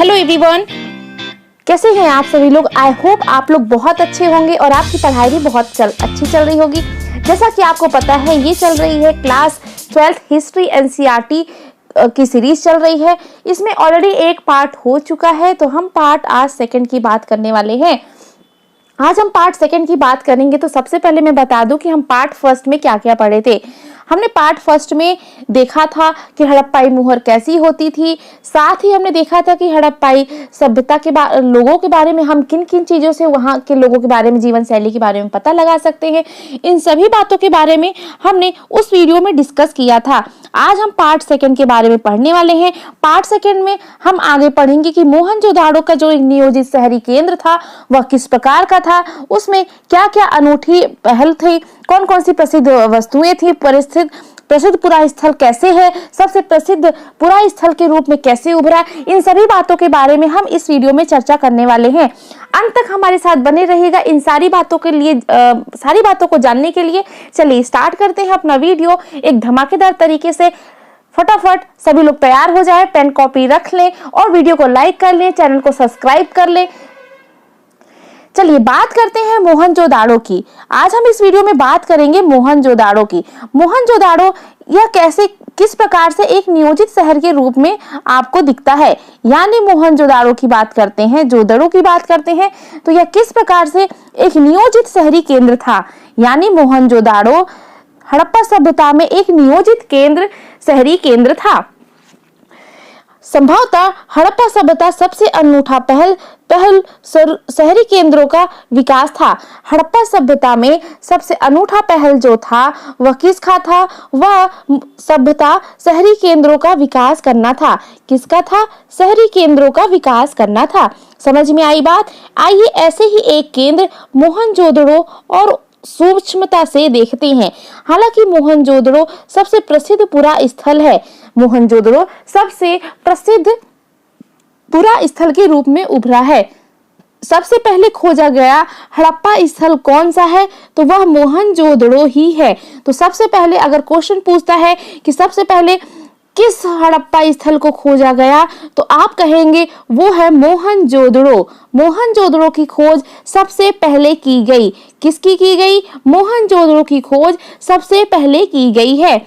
Hello everyone, कैसे हैं आप सभी लोग। आई होप आप लोग बहुत अच्छे होंगे और आपकी पढ़ाई भी बहुत अच्छी चल रही होगी। जैसा कि आपको पता है ये चल रही है क्लास 12th हिस्ट्री एनसीईआरटी की सीरीज चल रही है। इसमें ऑलरेडी एक पार्ट हो चुका है, तो हम पार्ट आज सेकंड की बात करने वाले हैं। आज हम पार्ट सेकंड की बात करेंगे। तो सबसे पहले मैं बता दूं कि हम पार्ट फर्स्ट में क्या क्या पढ़े थे। हमने पार्ट फर्स्ट में देखा था कि हड़प्पाई मुहर कैसी होती थी। साथ ही हमने देखा था कि हड़प्पाई सभ्यता के लोगों के बारे में हम किन किन चीज़ों से वहाँ के लोगों के बारे में, जीवन शैली के बारे में पता लगा सकते हैं। इन सभी बातों के बारे में हमने उस वीडियो में डिस्कस किया था। आज हम पार्ट सेकंड के बारे में पढ़ने वाले हैं। पार्ट सेकंड में हम आगे पढ़ेंगे कि मोहनजोदाड़ो का जो एक नियोजित शहरी केंद्र था वह किस प्रकार का था, उसमें क्या क्या अनूठी पहल थी, कौन कौन सी प्रसिद्ध वस्तुएं थी, प्रसिद्ध पुरा स्थल कैसे है, सबसे प्रसिद्ध पुरा स्थल के रूप में कैसे उभरा। इन सभी बातों के बारे में हम इस वीडियो में चर्चा करने वाले हैं। अंत तक हमारे साथ बने रहिएगा इन सारी बातों के लिए, सारी बातों को जानने के लिए। चलिए स्टार्ट करते हैं अपना वीडियो एक धमाकेदार तरीके से। फटाफट सभी लोग तैयार हो जाए, पेन कॉपी रख लें और वीडियो को लाइक कर लें, चैनल को सब्सक्राइब कर लें। चलिए बात करते हैं मोहनजोदाड़ो की। आज हम इस वीडियो में बात करेंगे मोहनजोदाड़ो की। मोहनजोदाड़ो यह किस प्रकार से एक नियोजित शहर के रूप में आपको दिखता है, यानी मोहनजोदाड़ो की बात करते हैं, जोदड़ो की बात करते हैं, तो यह किस प्रकार से एक नियोजित शहरी केंद्र था। यानी मोहनजोदाड़ो हड़प्पा सभ्यता में एक नियोजित शहरी केंद्र था। संभवतः हड़प्पा सभ्यता सबसे अनूठा पहल शहरी केंद्रों का विकास था। हड़प्पा सभ्यता में सबसे अनूठा पहल जो था वह किसका था? वह सभ्यता शहरी केंद्रों का विकास करना था। किसका था? शहरी केंद्रों का विकास करना था। समझ में आई बात? आइए ऐसे ही एक केंद्र मोहनजोदड़ो और सूक्ष्मता से देखते हैं। हालांकि मोहनजोदड़ो सबसे प्रसिद्ध पुरा स्थल है। मोहनजोदड़ो सबसे प्रसिद्ध पुरा स्थल के रूप में उभरा है। सबसे पहले खोजा गया हड़प्पा स्थल कौन सा है? तो वह मोहनजोदड़ो ही है। तो सबसे पहले अगर क्वेश्चन पूछता है कि सबसे पहले किस हड़प्पा स्थल को खोजा गया, तो आप कहेंगे वो है मोहनजोदड़ो। मोहनजोदड़ो की खोज सबसे पहले की गई। किसकी की गई? मोहनजोदड़ो की खोज सबसे पहले की गई है।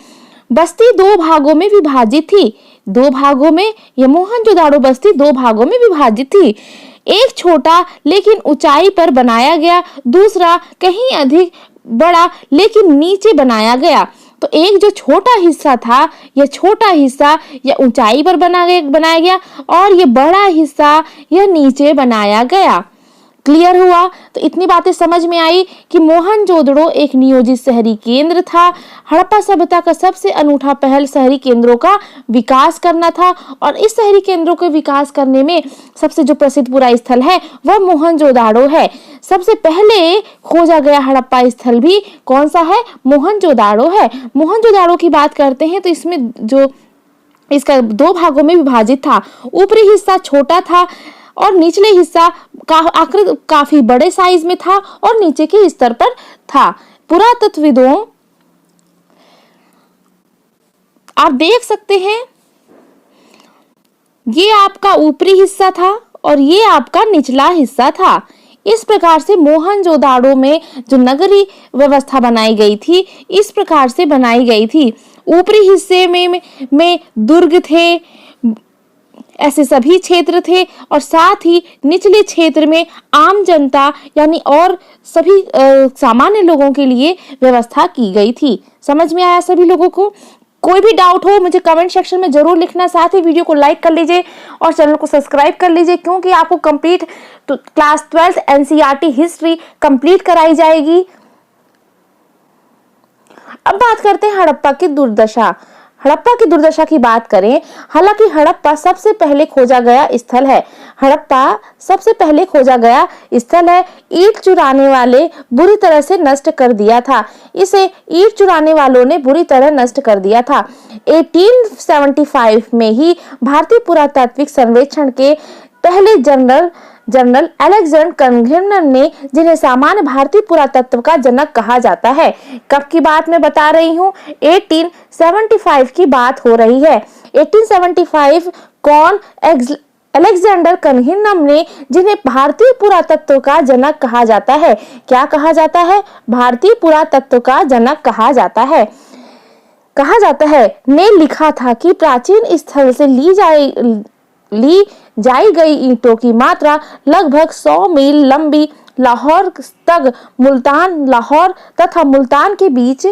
बस्ती दो भागों में विभाजित थी। दो भागों में यह मोहनजोदाड़ो बस्ती दो भागों में विभाजित थी। एक छोटा लेकिन ऊंचाई पर बनाया गया, दूसरा कहीं अधिक बड़ा लेकिन नीचे बनाया गया। तो एक जो छोटा हिस्सा था, यह छोटा हिस्सा यह ऊंचाई पर बनाया गया और यह बड़ा हिस्सा यह नीचे बनाया गया। क्लियर हुआ? तो इतनी बातें समझ में आई कि मोहनजोदड़ो एक नियोजित शहरी केंद्र था। हड़प्पा सभ्यता का सबसे अनूठा पहल शहरी केंद्रों का विकास करना था और इस शहरी केंद्रों के विकास करने में सबसे जो प्रसिद्ध पुरा स्थल है वह मोहनजोदाड़ो है। सबसे पहले खोजा गया हड़प्पा स्थल भी कौन सा है? मोहनजोदाड़ो है। मोहनजोदाड़ो की बात करते हैं तो इसमें जो इसका दो भागों में विभाजित था। ऊपरी हिस्सा छोटा था और निचले हिस्सा आकृति काफी बड़े साइज में था और नीचे के स्तर पर था। पुरातत्वविदों आप देख सकते हैं ये आपका ऊपरी हिस्सा था और ये आपका निचला हिस्सा था। इस प्रकार से मोहनजोदाड़ो में जो नगरीय व्यवस्था बनाई गई थी इस प्रकार से बनाई गई थी। ऊपरी हिस्से में दुर्ग थे, ऐसे सभी क्षेत्र थे और साथ ही निचले क्षेत्र में आम जनता यानी और सभी सामान्य लोगों के लिए व्यवस्था की गई थी। समझ में आया सभी लोगों को? कोई भी डाउट हो मुझे कमेंट सेक्शन में जरूर लिखना। साथ ही वीडियो को लाइक कर लीजिए और चैनल को सब्सक्राइब कर लीजिए, क्योंकि आपको complete class 12th NCERT history complete कराई जाएगी। अब बात करते हैं हड़प्पा की दुर्दशा। हड़प्पा की दुर्दशा की बात करें, हालांकि हड़प्पा सबसे पहले खोजा गया स्थल है। हड़प्पा सबसे पहले खोजा गया स्थल है। ईंट चुराने वाले बुरी तरह से नष्ट कर दिया था। इसे ईंट चुराने वालों ने बुरी तरह नष्ट कर दिया था। 1875 में ही भारतीय पुरातात्विक सर्वेक्षण के पहले जनरल अलेक्जेंडर कनघिन ने, जिन्हें सामान्य भारतीय पुरातत्व का जनक कहा जाता है। कब की बात मैं बता रही हूँ? 1875 की बात हो रही है। 1875 कौन? अलेक्जेंडर कनिहिन्नम ने, जिन्हें भारतीय पुरातत्व का जनक कहा जाता है, क्या कहा जाता है? भारतीय पुरातत्व का जनक कहा जाता है, ने लिखा था कि प्राचीन स्थल से ली जाई गई ईंटों की मात्रा लगभग 100 मील लंबी लाहौर तक लाहौर तथा मुल्तान के बीच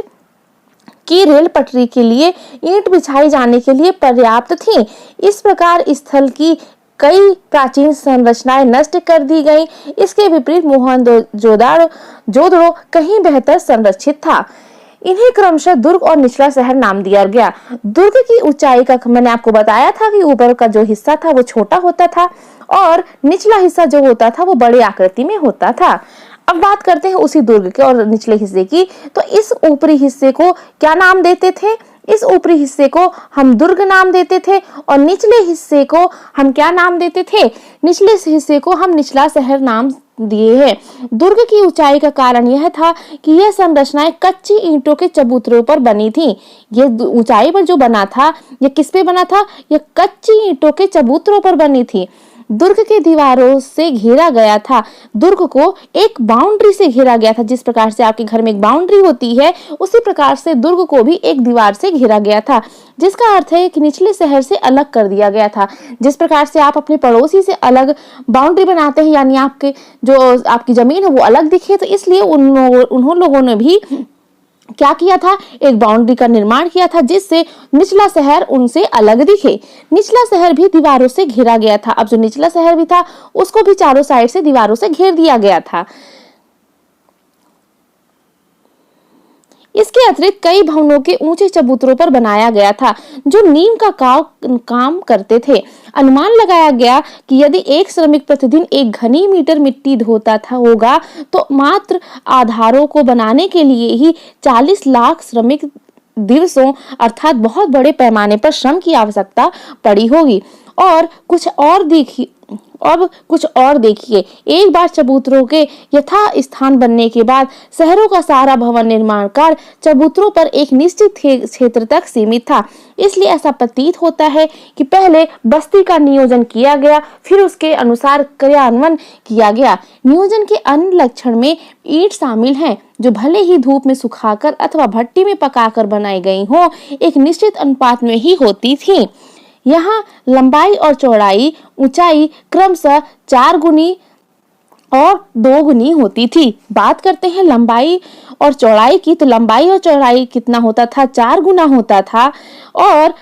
की रेल पटरी के लिए ईंट बिछाई जाने के लिए पर्याप्त थी। इस प्रकार स्थल की कई प्राचीन संरचनाएं नष्ट कर दी गईं। इसके विपरीत मोहनजोदड़ो कहीं बेहतर संरक्षित था। इन्हें क्रमशः दुर्ग और निचला शहर नाम दिया गया। दुर्ग की ऊंचाई का मैंने आपको बताया था कि ऊपर का जो हिस्सा था वो छोटा होता था और निचला हिस्सा जो होता था वो बड़े आकृति में होता था। अब बात करते हैं उसी दुर्ग के और निचले हिस्से की। तो इस ऊपरी हिस्से को क्या नाम देते थे? इस ऊपरी हिस्से को हम दुर्ग नाम देते थे और निचले हिस्से को हम क्या नाम देते थे? निचले हिस्से को हम निचला शहर नाम दिए हैं। दुर्ग की ऊंचाई का कारण यह था कि यह संरचनाएं कच्ची ईंटों के चबूतरों पर बनी थी। ये ऊंचाई पर जो बना था, यह किस पे बना था? यह कच्ची ईंटों के चबूतरों पर बनी थी। दुर्ग के दीवारों से घेरा गया था। दुर्ग को एक बाउंड्री से घेरा गया था। जिस प्रकार से आपके घर में एक बाउंड्री होती है, उसी प्रकार से दुर्ग को भी एक दीवार से घेरा गया था, जिसका अर्थ है कि निचले शहर से अलग कर दिया गया था। जिस प्रकार से आप अपने पड़ोसी से अलग बाउंड्री बनाते हैं, यानी आपकी जमीन है वो अलग दिखे, तो इसलिए उन लोगों ने भी क्या किया था? एक बाउंड्री का निर्माण किया था, जिससे निचला शहर उनसे अलग दिखे। निचला शहर भी दीवारों से घेरा गया था। अब जो निचला शहर भी था, उसको भी चारों साइड से दीवारों से घेर दिया गया था। इसके अतिरिक्त कई भवनों के ऊंचे चबूतरों पर बनाया गया था, जो नींव का काम करते थे। अनुमान लगाया गया कि यदि एक श्रमिक प्रतिदिन 1 घनी मीटर मिट्टी ढोता होगा, तो मात्र आधारों को बनाने के लिए ही 40 लाख श्रमिक दिवसों अर्थात बहुत बड़े पैमाने पर श्रम की आवश्यकता पड़ी होगी। और कुछ और देखिए, एक बार चबूतरों के यथा स्थान बनने के बाद शहरों का सारा भवन निर्माण कार्य चबूतरों पर एक निश्चित क्षेत्र तक सीमित था। इसलिए ऐसा प्रतीत होता है कि पहले बस्ती का नियोजन किया गया, फिर उसके अनुसार क्रियान्वयन किया गया। नियोजन के अन्य लक्षण में ईंट शामिल हैं, जो भले ही धूप में सुखाकर अथवा भट्टी में पकाकर बनाई गई हो, एक निश्चित अनुपात में ही होती थी। यहाँ लंबाई और चौड़ाई, ऊंचाई क्रमशः 4 गुनी और 2 गुनी होती थी। बात करते हैं लंबाई और चौड़ाई की, तो लंबाई और चौड़ाई कितना होता था? 4 गुना होता था। और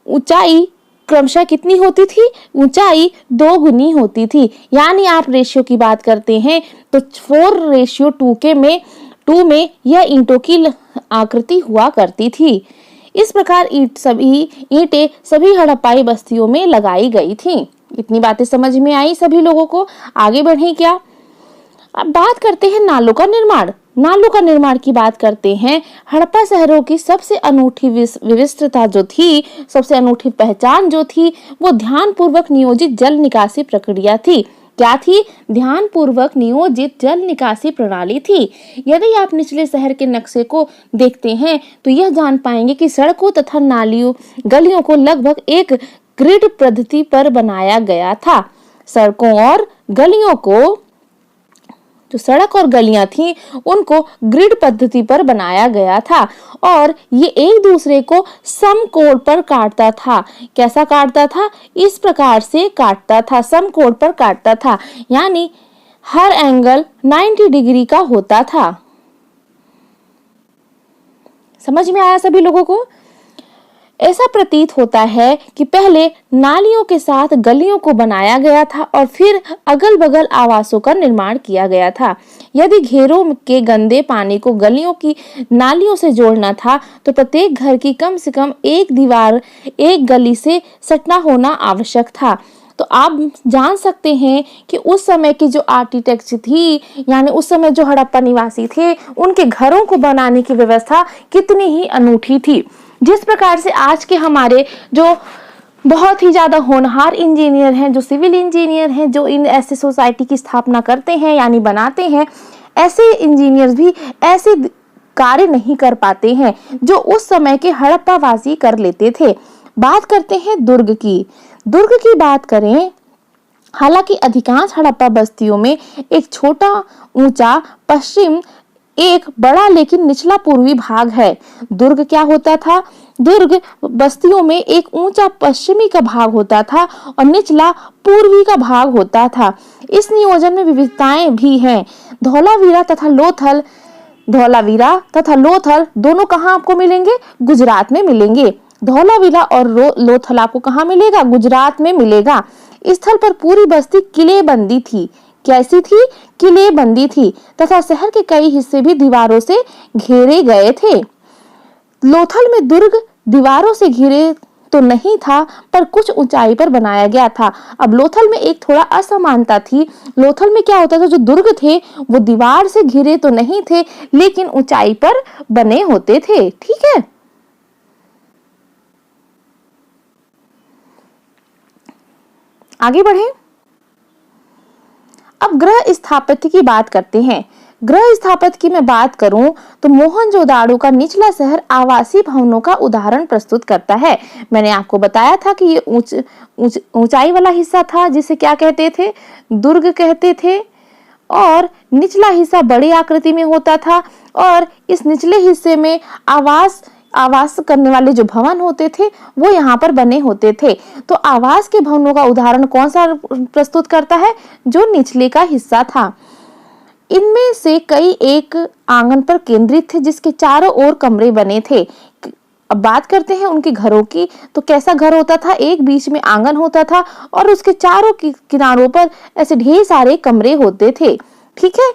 ऊंचाई क्रमशः कितनी होती थी? ऊंचाई 2 गुनी होती थी। यानी आप रेशियो की बात करते हैं तो 4:2 में यह ईंटों की आकृति हुआ करती थी। इस प्रकार ईंटें सभी हड़प्पाई बस्तियों में लगाई गई थी। इतनी बातें समझ में आई सभी लोगों को? आगे बढ़े क्या? अब बात करते हैं नालों का निर्माण। नालों का निर्माण की बात करते हैं। हड़प्पा शहरों की सबसे अनूठी विविधता जो थी, सबसे अनूठी पहचान जो थी, वो ध्यानपूर्वक नियोजित जल निकासी प्रक्रिया थी। क्या थी? ध्यानपूर्वक नियोजित जल निकासी प्रणाली थी। यदि आप निचले शहर के नक्शे को देखते हैं तो यह जान पाएंगे कि सड़कों तथा गलियों को लगभग एक ग्रिड पद्धति पर बनाया गया था। सड़कों और गलियों को, जो सड़क और गलियां थी, उनको ग्रिड पद्धति पर बनाया गया था और ये एक दूसरे को समकोण पर काटता था। कैसा काटता था? इस प्रकार से काटता था, समकोण पर काटता था, यानी हर एंगल 90 डिग्री का होता था। समझ में आया सभी लोगों को? ऐसा प्रतीत होता है कि पहले नालियों के साथ गलियों को बनाया गया था और फिर अगल बगल आवासों का निर्माण किया गया था। यदि घेरों के गंदे पानी को गलियों की नालियों से जोड़ना था तो प्रत्येक घर की कम से कम एक दीवार एक गली से सटना होना आवश्यक था। तो आप जान सकते हैं कि उस समय की जो आर्किटेक्चर थी, यानी उस समय जो हड़प्पा निवासी थे, उनके घरों को बनाने की व्यवस्था कितनी ही अनूठी थी। जिस प्रकार से आज के हमारे जो बहुत ही ज्यादा होनहार इंजीनियर हैं, जो सिविल इंजीनियर हैं, जो इन ऐसे सोसाइटी की स्थापना करते हैं यानी बनाते हैं, ऐसे इंजीनियर्स भी ऐसे कार्य नहीं कर पाते हैं जो उस समय के हड़प्पा वासी कर लेते थे। बात करते हैं दुर्ग की। दुर्ग की बात करें हालांकि अधिकांश हड़प्पा बस्तियों में एक छोटा ऊंचा पश्चिम, एक बड़ा लेकिन निचला पूर्वी भाग है। दुर्ग क्या होता था? दुर्ग बस्तियों में एक ऊंचा पश्चिमी का भाग होता था और निचला पूर्वी का भाग होता था। इस नियोजन में विविधताएं भी हैं। धौलावीरा तथा लोथल दोनों कहाँ आपको मिलेंगे? गुजरात में मिलेंगे। धौलावीरा और लोथल आपको कहाँ मिलेगा? गुजरात में मिलेगा। स्थल पर पूरी बस्ती किलेबंदी थी। कैसी थी? किलेबंदी थी तथा शहर के कई हिस्से भी दीवारों से घेरे गए थे। लोथल में दुर्ग दीवारों से घिरे तो नहीं था, पर कुछ ऊंचाई पर बनाया गया था। अब लोथल में एक थोड़ा असमानता थी। लोथल में क्या होता था? जो दुर्ग थे वो दीवार से घिरे तो नहीं थे, लेकिन ऊंचाई पर बने होते थे। ठीक है, आगे बढ़े। अब गृह स्थापत्य की बात करते हैं। गृह स्थापत्य की मैं बात करूं तो मोहनजोदाड़ो का निचला शहर आवासीय भवनों का उदाहरण प्रस्तुत करता है। मैंने आपको बताया था कि ये ऊंचाई वाला हिस्सा था जिसे क्या कहते थे? दुर्ग कहते थे। और निचला हिस्सा बड़ी आकृति में होता था और इस निचले हिस्से में आवास करने वाले जो भवन होते थे वो यहाँ पर बने होते थे। तो आवास के भवनों का उदाहरण कौन सा प्रस्तुत करता है? जो निचले का हिस्सा था। इनमें से कई एक आंगन पर केंद्रित थे जिसके चारों ओर कमरे बने थे। अब बात करते हैं उनके घरों की। तो कैसा घर होता था? एक बीच में आंगन होता था और उसके चारों किनारों पर ऐसे ढेर सारे कमरे होते थे। ठीक है,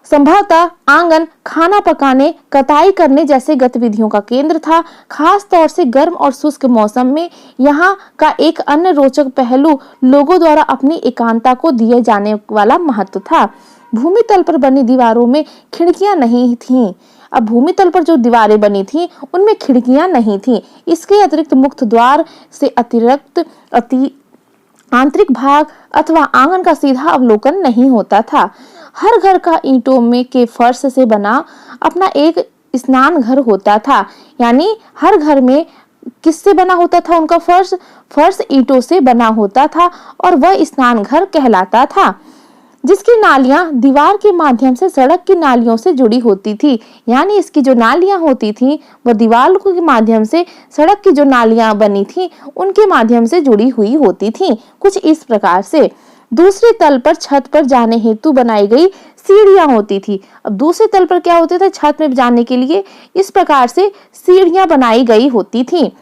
संभवतः आंगन खाना पकाने, कटाई करने जैसे गतिविधियों का केंद्र था। खास तौर से गर्म और शुष्क मौसम में यहाँ का एक अन्य रोचक पहलू लोगों द्वारा अपनी एकांतता को दिए जाने वाला महत्व था। भूमि तल पर बनी दीवारों में खिड़कियां नहीं थीं। अब भूमि तल पर जो दीवारें बनी थीं उनमें खिड़कियां नहीं थीं। इसके अतिरिक्त मुख्य द्वार से अतिरिक्त आंतरिक भाग अथवा आंगन का सीधा अवलोकन नहीं होता था। हर घर का ईंटों में के फर्श से बना अपना एक स्नान घर होता था। यानी हर घर में किससे बना होता था? उनका फर्श ईंटों से बना होता था और वह स्नान घर कहलाता था, जिसकी नालियां दीवार के माध्यम से सड़क की नालियों से जुड़ी होती थी। यानी इसकी जो नालियां होती थी वह दीवार के माध्यम से सड़क की जो नालियां बनी थी उनके माध्यम से जुड़ी हुई होती थी। कुछ इस प्रकार से दूसरे तल पर छत पर जाने हेतु बनाई गई सीढ़ियां होती थी। अब दूसरे तल पर क्या होते थे? छत में जाने के लिए इस प्रकार से सीढ़ियां बनाई गई होती थी।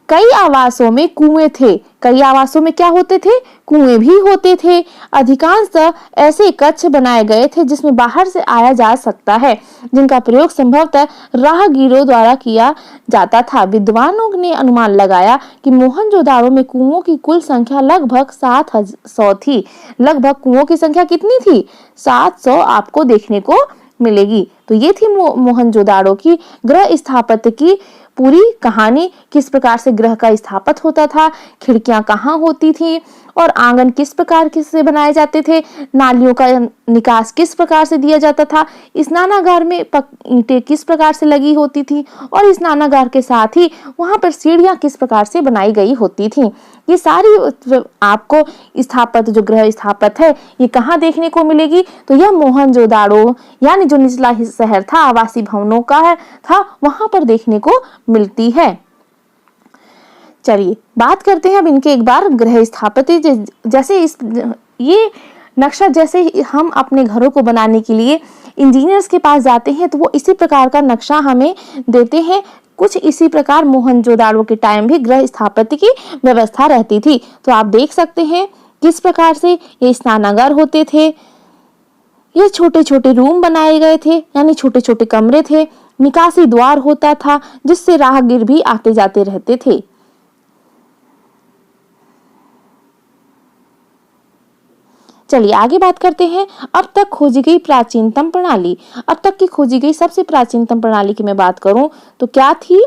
कई आवासों में कुएं थे। कई आवासों में क्या होते थे? कुएं भी होते थे। अधिकांशतः ऐसे कक्ष बनाए गए थे जिसमें बाहर से आया जा सकता है, जिनका प्रयोग संभवतः राहगीरों द्वारा किया जाता था। विद्वानों ने अनुमान लगाया कि मोहनजोदाड़ो में कुओं की कुल संख्या लगभग 700 थी। लगभग कुओं की संख्या कितनी थी? 700 आपको देखने को मिलेगी। तो ये थी मोहनजोदाड़ो की गृह स्थापत्य की पूरी कहानी। किस प्रकार से गृह का स्थापत्य होता था, खिड़कियां कहाँ होती थी और आंगन किस प्रकार से बनाए जाते थे, नालियों का निकास किस प्रकार से दिया जाता था, स्नानागार में ईंटें किस प्रकार से लगी होती थी और स्नानागार के साथ ही वहां पर सीढ़ियां किस प्रकार से बनाई गई होती थी। ये सारी आपको स्थापत्य, जो गृह स्थापत्य है, ये कहाँ देखने को मिलेगी? तो यह मोहनजोदाड़ो यानी जो निचला शहर था, आवासीय भवनों का था, वहां पर देखने को मिलती है। चलिए बात करते हैं अब इनके एक बार गृह स्थापत्य। जैसे ये नक्शा जैसे हम अपने घरों को बनाने के लिए इंजीनियर्स के पास जाते हैं तो वो इसी प्रकार का नक्शा हमें देते हैं। कुछ इसी प्रकार मोहनजोदाड़ो के टाइम भी गृह स्थापत्य की व्यवस्था रहती थी। तो आप देख सकते हैं किस प्रकार से ये स्नानागार होते थे। ये छोटे छोटे रूम बनाए गए थे, यानी छोटे छोटे कमरे थे। निकासी द्वार होता था जिससे राहगीर भी आते जाते रहते थे। चलिए आगे बात करते हैं अब तक खोजी गई प्राचीनतम प्रणाली। अब तक की खोजी गई सबसे प्राचीनतम प्रणाली की मैं बात करूं तो क्या थी?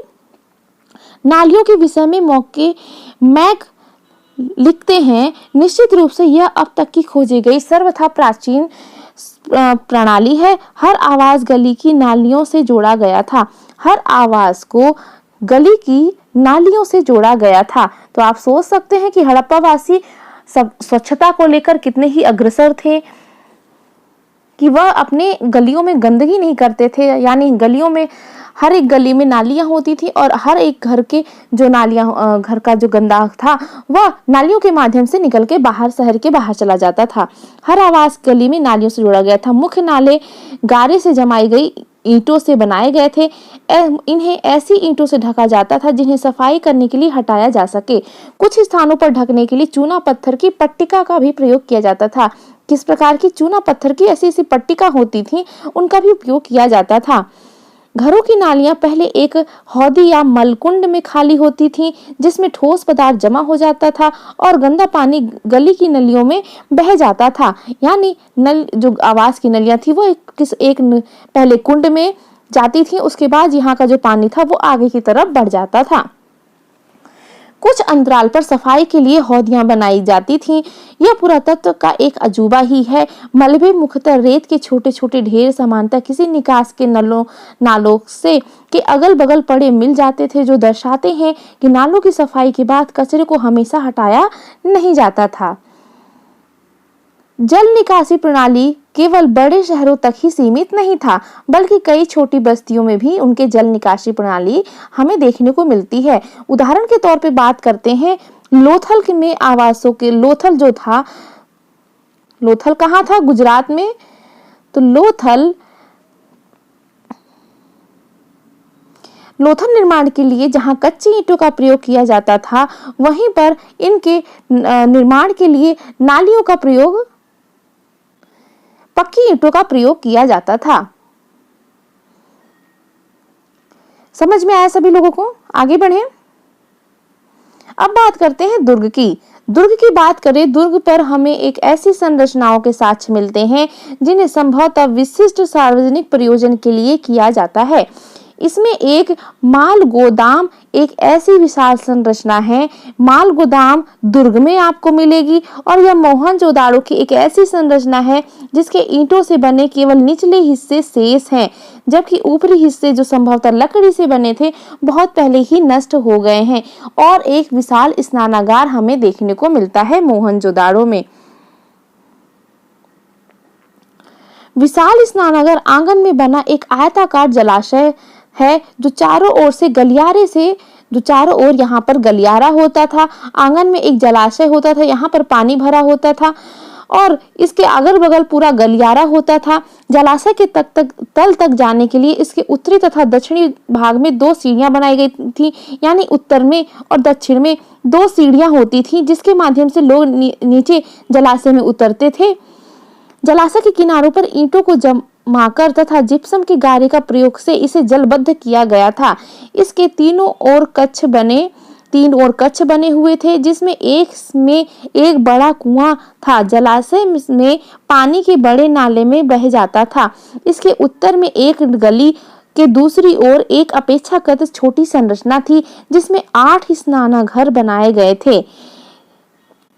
नालियों के विषय में मैक लिखते हैं, निश्चित रूप से यह अब तक की खोजी गई सर्वथा प्राचीन प्रणाली है। हर आवास गली की नालियों से जोड़ा गया था। हर आवास को गली की नालियों से जोड़ा गया था। तो आप सोच सकते हैं कि हड़प्पा वासी सब स्वच्छता को लेकर कितने ही अग्रसर थे कि वह अपने गलियों में गंदगी नहीं करते थे। यानी गलियों में, हर एक गली में नालियां होती थी और हर एक घर के जो नालियां, घर का जो गंदा था वह नालियों के माध्यम से निकल के बाहर, शहर के बाहर चला जाता था। हर आवास गली में नालियों से जोड़ा गया था। मुख्य नाले गारे से जमाई गई ईंटों से बनाए गए थे। इन्हें ऐसी ईंटों से ढका जाता था जिन्हें सफाई करने के लिए हटाया जा सके। कुछ स्थानों पर ढकने के लिए चूना पत्थर की पट्टिका का भी प्रयोग किया जाता था। किस प्रकार की? चूना पत्थर की ऐसी ऐसी पट्टिका होती थी, उनका भी उपयोग किया जाता था। घरों की नालियां पहले एक हौदी या मलकुंड में खाली होती थी, जिसमें ठोस पदार्थ जमा हो जाता था और गंदा पानी गली की नलियों में बह जाता था। यानी नल, जो आवास की नलियां थी वो पहले कुंड में जाती थी, उसके बाद यहाँ का जो पानी था वो आगे की तरफ बढ़ जाता था। कुछ अंतराल पर सफाई के लिए हौदियां बनाई जाती थीं। यह पुरातत्व का एक अजूबा ही है। मलबे मुख्यतः रेत के छोटे छोटे ढेर समानतः किसी निकास के नालों से के अगल बगल पड़े मिल जाते थे, जो दर्शाते हैं कि नालों की सफाई के बाद कचरे को हमेशा हटाया नहीं जाता था। जल निकासी प्रणाली केवल बड़े शहरों तक ही सीमित नहीं था, बल्कि कई छोटी बस्तियों में भी उनके जल निकासी प्रणाली हमें देखने को मिलती है। उदाहरण के तौर पे बात करते हैं लोथल में आवासों के। लोथल जो था, लोथल कहाँ था? गुजरात में। तो लोथल निर्माण के लिए जहां कच्ची ईंटों का प्रयोग किया जाता था, वहीं पर इनके निर्माण के लिए नालियों का प्रयोग, पक्की ईंटों का प्रयोग किया जाता था। समझ में आया सभी लोगों को? आगे बढ़े। अब बात करते हैं दुर्ग की। दुर्ग की बात करें, दुर्ग पर हमें एक ऐसी संरचनाओं के साक्ष्य मिलते हैं जिन्हें संभवतः विशिष्ट सार्वजनिक प्रयोजन के लिए किया जाता है। इसमें एक माल गोदाम एक ऐसी विशाल संरचना है। माल गोदाम दुर्ग में आपको मिलेगी और यह मोहनजोदाड़ो की एक ऐसी संरचना है जिसके ईंटों से बने केवल निचले हिस्से शेष हैं, जबकि ऊपरी हिस्से जो संभवतः लकड़ी से बने थे बहुत पहले ही नष्ट हो गए हैं। और एक विशाल स्नानागार हमें देखने को मिलता है मोहनजोदाड़ो में। विशाल स्नानागार आंगन में बना एक आयताकार जलाशय है जो चारों ओर से गलियारे से, जो चारों ओर यहाँ पर गलियारा होता था, आंगन में एक जलाशय होता था, यहाँ पर पानी भरा होता था और इसके अगल बगल पूरा गलियारा होता था। जलाशय के तल तक जाने के लिए इसके उत्तरी तथा दक्षिणी भाग में 2 सीढ़ियां बनाई गई थी। यानी उत्तर में और दक्षिण में 2 सीढ़ियां होती थी जिसके माध्यम से लोग नीचे जलाशय में उतरते थे। जलाशय के किनारों पर ईंटों को जमाकर तथा जिप्सम के गारे का प्रयोग से इसे जलबद्ध किया गया था। इसके 3 ओर कक्ष बने हुए थे, जिसमें एक बड़ा कुआं था। जलाशय में पानी के बड़े नाले में बह जाता था। इसके उत्तर में एक गली के दूसरी ओर एक अपेक्षाकृत छोटी संरचना थी जिसमें 8 स्नानाघर बनाए गए थे।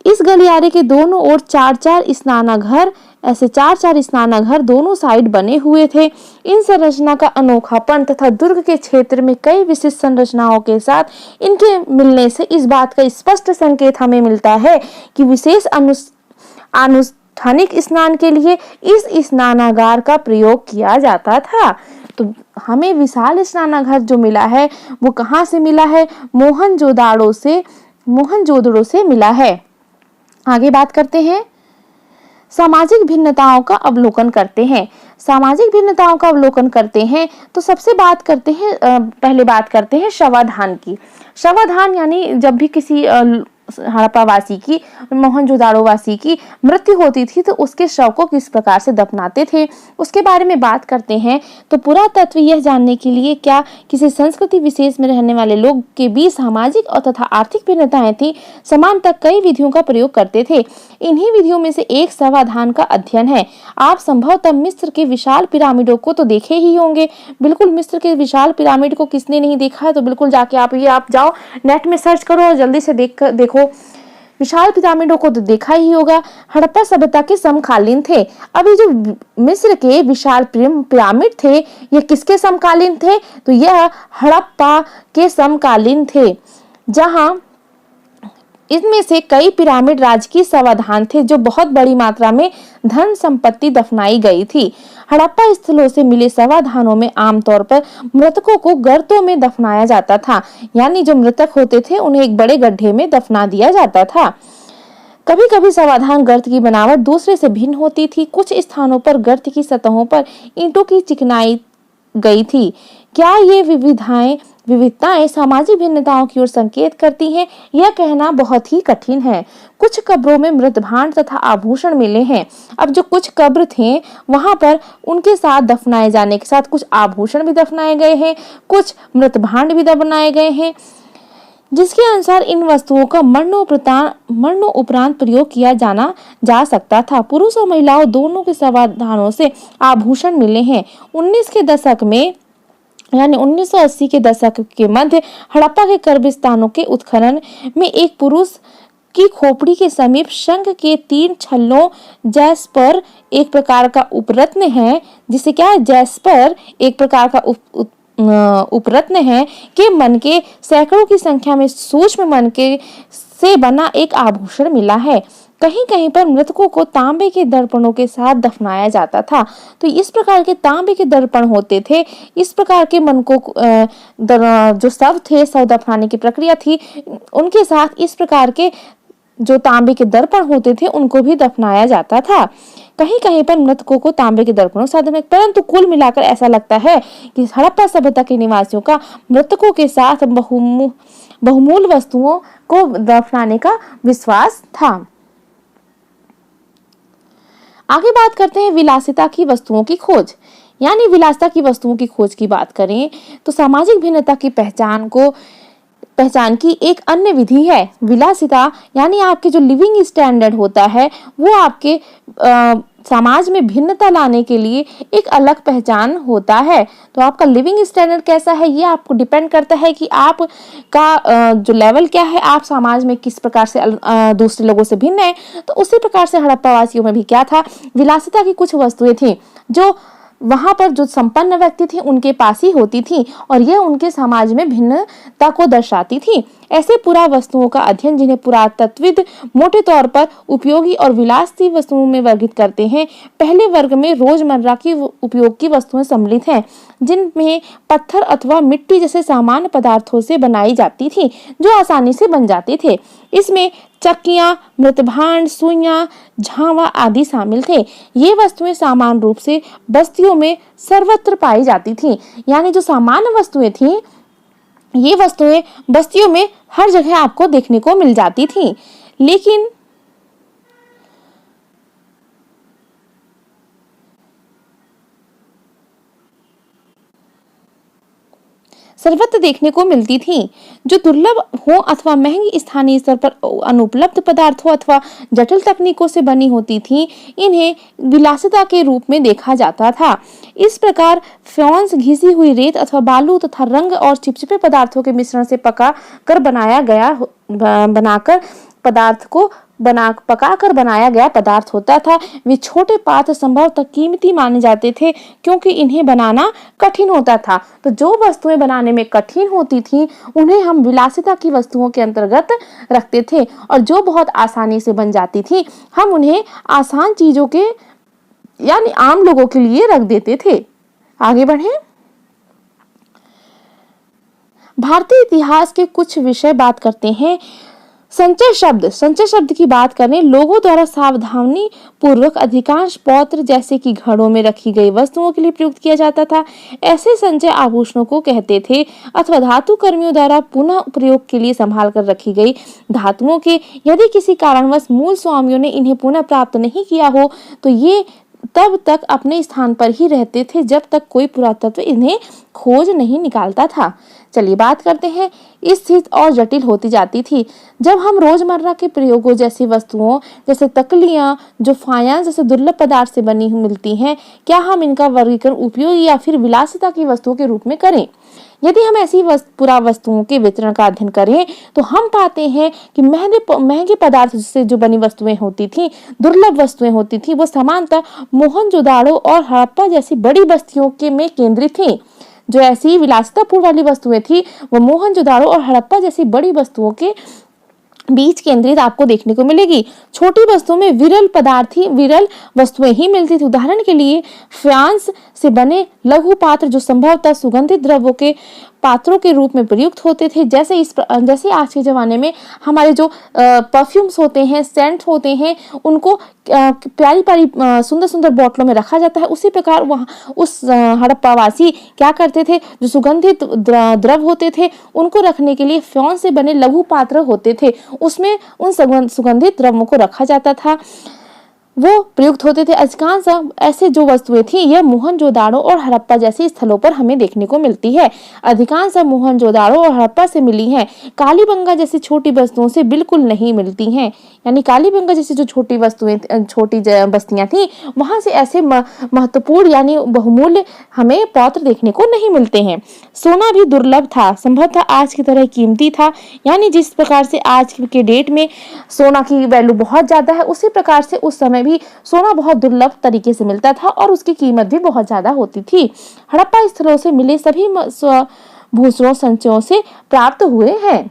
इस गलियारे के दोनों ओर 4-4 स्नानाघर दोनों साइड बने हुए थे। इन संरचना का अनोखापन तथा दुर्ग के क्षेत्र में कई विशिष्ट संरचनाओं के साथ इनके मिलने से इस बात का स्पष्ट संकेत हमें मिलता है कि विशेष अनुष्ठानिक स्नान के लिए इस स्नानागार का प्रयोग किया जाता था। तो हमें विशाल स्नानागार जो मिला है वो कहाँ से मिला है? मोहनजोदाड़ो से मिला है। आगे बात करते हैं, सामाजिक भिन्नताओं का अवलोकन करते हैं। सामाजिक भिन्नताओं का अवलोकन करते हैं तो सबसे पहले बात करते हैं शवाधान की। शवाधान यानी जब भी किसी हड़प्पा वासी की, मोहनजोदाड़ो वासी की मृत्यु होती थी तो उसके शव को किस प्रकार से दफनाते थे उसके बारे में बात करते हैं। तो पुरातत्व यह जानने के लिए क्या किसी संस्कृति विशेष में रहने वाले लोग के बीच सामाजिक और तथा आर्थिक भिन्नताएं थी, समान तक कई विधियों का प्रयोग करते थे। इन्हीं विधियों में से एक शवाधान का अध्ययन है। आप संभवतः मिस्र के विशाल पिरामिडों को तो देखे ही होंगे। बिल्कुल, मिस्र के विशाल पिरामिड को किसने नहीं देखा है? तो बिल्कुल जाके आप जाओ नेट में सर्च करो और जल्दी से देखो विशाल पिरामिडों को तो देखा ही होगा, हड़प्पा सभ्यता के समकालीन थे। अभी जो मिस्र के विशाल पिरामिड थे, ये किसके समकालीन थे? तो यह हड़प्पा के समकालीन थे, जहां इनमें से कई पिरामिड राजकीय समाधान थे, जो बहुत बड़ी मात्रा में धन संपत्ति दफनाई गई थी। हड़प्पा स्थलों से मिले समाधानों में आमतौर पर मृतकों को गर्तों में दफनाया जाता था, यानी जो मृतक होते थे उन्हें एक बड़े गड्ढे में दफना दिया जाता था। कभी कभी समाधान गर्त की बनावट दूसरे से भिन्न होती थी। कुछ स्थानों पर गर्त की सतहों पर ईंटों की चिकनाई गई थी। क्या ये विविधताएं सामाजिक भिन्नताओं की ओर संकेत करती हैं? यह कहना बहुत ही कठिन है। कुछ कब्रों में मृत भांड तथा आभूषण मिले हैं। अब जो कुछ कब्र थे वहां पर उनके साथ दफनाए जाने के साथ कुछ आभूषण भी दफनाए गए हैं, कुछ मृत भांड भी दफनाए गए हैं, जिसके अनुसार इन वस्तुओं का मरणोपरांत प्रयोग किया जा सकता था। पुरुष और महिलाओं दोनों के समाधानों से आभूषण मिले हैं। 19 के दशक में यानी 1980 के दशक के मध्य हड़प्पा के कब्रिस्तानों के उत्खनन में एक पुरुष की खोपड़ी के समीप शंख के 3 छल्लों जैस्पर एक प्रकार का उपरत्न है, जिसे क्या है, जैस्पर एक प्रकार का उपरत्न है, के मन के सैकड़ों की संख्या में सूक्ष्म मन के से बना एक आभूषण मिला है। कहीं कहीं पर मृतकों को तांबे के दर्पणों के साथ दफनाया जाता था। तो इस प्रकार के तांबे के दर्पण होते थे। इस प्रकार के मन को जो शव थे, शव दफनाने की प्रक्रिया थी, उनके साथ इस प्रकार के जो तांबे के दर्पण होते थे उनको भी दफनाया जाता था। कहीं कहीं पर मृतकों को तांबे के दर्पणों से, परंतु कुल मिलाकर ऐसा लगता है कि हड़प्पा सभ्यता के निवासियों का मृतकों के साथ बहुमूल्य वस्तुओं को दफनाने का विश्वास था। आगे बात करते हैं विलासिता की वस्तुओं की खोज। यानी विलासिता की वस्तुओं की खोज की बात करें तो सामाजिक भिन्नता की पहचान की एक अन्य विधि है विलासिता। यानी आपके जो लिविंग स्टैंडर्ड होता है वो आपके समाज में भिन्नता लाने के लिए एक अलग पहचान होता है। तो आपका लिविंग स्टैंडर्ड कैसा है ये आपको डिपेंड करता है कि आप का जो लेवल क्या है, आप समाज में किस प्रकार से दूसरे लोगों से भिन्न है। तो उसी प्रकार से हड़प्पा वासियों में भी क्या था, विलासिता की कुछ वस्तुएं थी जो वहां पर जो संपन्न व्यक्ति थे उनके पास ही होती थी और यह उनके समाज में भिन्नता को दर्शाती थी। ऐसे पुरा वस्तुओं का अध्ययन, जिन्हें पुरातत्वविद मोटे तौर पर उपयोगी और विलासी वस्तुओं में वर्गीकृत करते हैं, पहले वर्ग में रोजमर्रा की उपयोग की वस्तुएं सम्मिलित हैं, जिनमें पत्थर अथवा मिट्टी जैसे सामान्य पदार्थों से बनाई जाती थी जो आसानी से बन जाते थे। इसमें चक्कियां, मृतभांड, सुइयां, झावा आदि शामिल थे। ये वस्तुएं सामान्य रूप से बस्तियों में सर्वत्र पाई जाती थी। यानी जो सामान्य वस्तुएं थी, ये वस्तुएं बस्तियों में हर जगह आपको देखने को मिल जाती थी। लेकिन सर्वत्र देखने को मिलती थी। जो दुर्लभ हो अथवा महंगी स्थानीय स्तर पर अनुपलब्ध पदार्थों अथवा जटिल तकनीकों से बनी होती थी, इन्हें विलासिता के रूप में देखा जाता था। इस प्रकार फ्योन्स घिसी हुई रेत अथवा बालू तथा रंग और चिपचिपे पदार्थों के मिश्रण से पकाकर बनाया गया पदार्थ होता था। वे छोटे पात्र संभवतः कीमती माने जाते थे क्योंकि इन्हें बनाना कठिन होता था। तो जो वस्तुएं बनाने में कठिन होती थी उन्हें हम विलासिता की वस्तुओं के अंतर्गत रखते थे, और जो बहुत आसानी से बन जाती थी हम उन्हें आसान चीजों के यानी आम लोगों के लिए रख देते थे। आगे बढ़ें। भारतीय इतिहास के कुछ विषय बात करते हैं। संचय शब्द की बात करें, लोगों द्वारा सावधानी पूर्वक अधिकांश पौत्र जैसे कि घड़ों में रखी गई वस्तुओं के लिए प्रयुक्त किया जाता था। ऐसे संचय आभूषणों को कहते थे, अथवा धातु कर्मियों द्वारा पुनः प्रयोग के लिए संभाल कर रखी गई धातुओं के। यदि किसी कारणवश मूल स्वामियों ने इन्हें पुनः प्राप्त नहीं किया हो तो ये तब तक अपने स्थान पर ही रहते थे जब तक कोई पुरातत्व इन्हें खोज नहीं निकालता था। चलिए बात करते हैं, इस चीज और जटिल होती जाती थी जब हम रोजमर्रा के प्रयोगों जैसी वस्तुओं जैसे तकलियां जो फायांस जैसे दुर्लभ पदार्थ से बनी हुई मिलती हैं, क्या हम इनका वर्गीकरण उपयोग या फिर विलासिता की वस्तुओं के रूप में करें। यदि हम ऐसी पुरा वस्तुओं के वितरण का अध्ययन करें तो हम पाते हैं कि महंगे पदार्थ से जो बनी वस्तुएं होती थी, दुर्लभ वस्तुएं होती थी, वो समानतः मोहनजोदाड़ो और हड़प्पा जैसी बड़ी बस्तियों के में केंद्रित थी। जो ऐसी विलासितापूर्ण वाली वस्तुएं थी वो मोहनजोदाड़ो और हड़प्पा जैसी बड़ी वस्तुओं के बीच केंद्रित आपको देखने को मिलेगी। छोटी वस्तुओं में विरल वस्तुएं ही मिलती थी। उदाहरण के लिए फ्रांस से बने लघु पात्र जो संभवतः सुगंधित द्रव्यों के पात्रों के रूप में प्रयुक्त होते थे। जैसे आज के जमाने में हमारे जो परफ्यूम्स होते हैं, सेंट होते हैं, उनको प्यारी सुंदर सुंदर बोतलों में रखा जाता है। उसी प्रकार वहाँ उस हड़प्पावासी क्या करते थे, जो सुगंधित द्रव होते थे उनको रखने के लिए फ्रांस से बने लघु पात्र होते थे, उसमें उन सुगंधित द्रवों को रखा जाता था, वो प्रयुक्त होते थे। अधिकांश ऐसे जो वस्तुएं थी यह मोहनजोदाड़ो और हड़प्पा जैसे स्थलों पर हमें देखने को मिलती है। अधिकांश मोहनजोदाड़ो और हड़प्पा से मिली हैं, कालीबंगा जैसी छोटी वस्तुओं से बिल्कुल नहीं मिलती हैं। यानी कालीबंगा जैसी जो छोटी बस्तियां थी वहां से ऐसे महत्वपूर्ण यानी बहुमूल्य हमें पौत्र देखने को नहीं मिलते हैं। सोना भी दुर्लभ था, संभवतः आज की तरह कीमती था। यानी जिस प्रकार से आज के डेट में सोना की वैल्यू बहुत ज्यादा है, उसी प्रकार से उस समय भी सोना बहुत दुर्लभ तरीके से मिलता था और उसकी कीमत भी बहुत ज्यादा होती थी। हड़प्पा स्थलों से मिले सभी भूषणों संचयों से प्राप्त हुए हैं।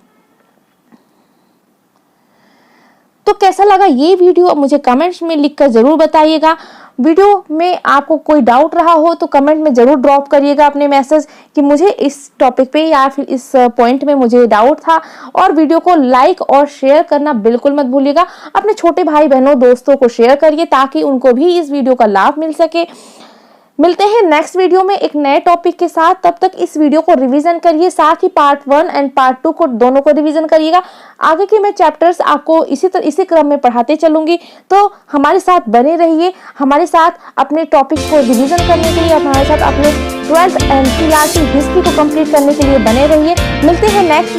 तो कैसा लगा ये वीडियो मुझे कमेंट्स में लिखकर जरूर बताइएगा। वीडियो में आपको कोई डाउट रहा हो तो कमेंट में जरूर ड्रॉप करिएगा अपने मैसेज कि मुझे इस टॉपिक पे या फिर इस पॉइंट में मुझे डाउट था। और वीडियो को लाइक और शेयर करना बिल्कुल मत भूलिएगा। अपने छोटे भाई बहनों दोस्तों को शेयर करिए ताकि उनको भी इस वीडियो का लाभ मिल सके। मिलते हैं नेक्स्ट वीडियो में एक नए टॉपिक के साथ। तब तक इस वीडियो को रिवीजन करिए, साथ ही पार्ट 1 एंड पार्ट 2 को दोनों को रिवीजन करिएगा। आगे के मैं चैप्टर्स आपको इसी क्रम में पढ़ाते चलूंगी, तो हमारे साथ बने रहिए। हमारे साथ अपने टॉपिक को रिवीजन करने के लिए, हमारे साथ अपने 12th NCERT हिस्ट्री को कंप्लीट करने के लिए बने रहिए। मिलते हैं नेक्स्ट